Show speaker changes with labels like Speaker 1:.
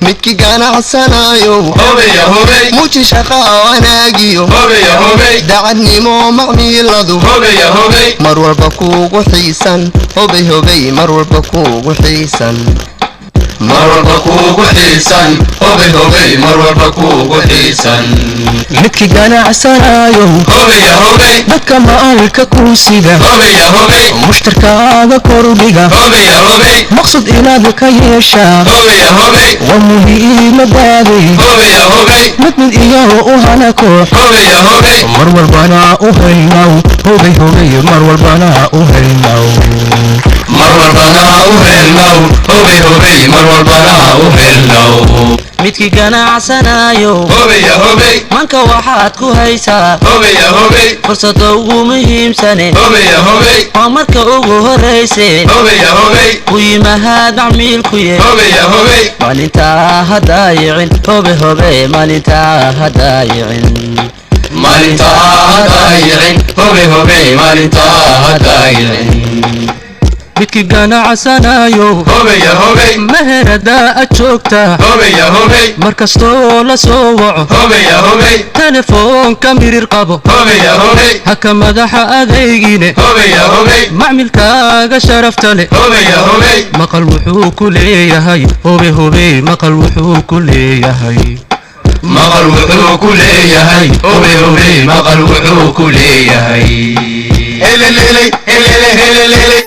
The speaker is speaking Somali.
Speaker 1: midki ganacsanayo
Speaker 2: hubiya hubay
Speaker 1: muuji shaqo wanaagiyo
Speaker 2: hubiya hubay
Speaker 1: daacadnimo macmiiladu
Speaker 2: hubiya hubay
Speaker 1: mar walba kuugu xiisan hubay hubay mar walba kuugu xiisan
Speaker 2: marwalba kuugu xiisan hubay hubay marwalba kuugu xiisan
Speaker 3: midki ganacsanayo
Speaker 2: hubiya hubay
Speaker 3: dadka maalka kuusida
Speaker 2: hubiya hubay
Speaker 3: mushtarkaaga kordhiga
Speaker 2: hubiya hubay
Speaker 3: maqsad inaad ka yeeshaa
Speaker 2: hubiya hubay
Speaker 3: waa muhiimadaadi
Speaker 2: hubiya hubay
Speaker 3: mid iyo u hana koox
Speaker 2: hubiya hubay
Speaker 3: mar walbana u haynaw hubay hubay mar walbana u haynaw
Speaker 2: marwalbana u helnaw hubay hubay marwalbana u helnaw
Speaker 4: midki ganacsanayo
Speaker 2: hubiya hubay
Speaker 4: manka waxaad ku haysaa
Speaker 2: hubiya hubay
Speaker 4: fursada ugu muhiimsane
Speaker 2: hubiya hubay
Speaker 4: waa marka ugu horeyse
Speaker 2: hubiya hubay
Speaker 4: u yimahaad macmiilkuye
Speaker 2: hubiya hubay
Speaker 4: maalintaa ha daayicin hubay hubay maalintaa ha daayicin
Speaker 2: maalintaa ha daayicin hubay hubay maalintaa ha daayicin
Speaker 3: midki ganacsanayo
Speaker 2: hubiya hubay
Speaker 3: meherada aad joogtaa
Speaker 2: hubiya hubay
Speaker 3: markastoo la soo waco
Speaker 2: hubiya hubay
Speaker 3: telefoonka mirir qabo
Speaker 2: hubiya hubay
Speaker 3: haka madaxa adeegine
Speaker 2: hubiya hubay
Speaker 3: macmilkaaga sharafta leh
Speaker 2: hubiya hubay
Speaker 3: maqal wuxuu ku leeyahay hubay hubay maqal wuxuu ku leeyahay
Speaker 2: maqal wuxuu ku leeyahay hubay hubay maqal wuxuu ku leeyahay heleleley helele heleleley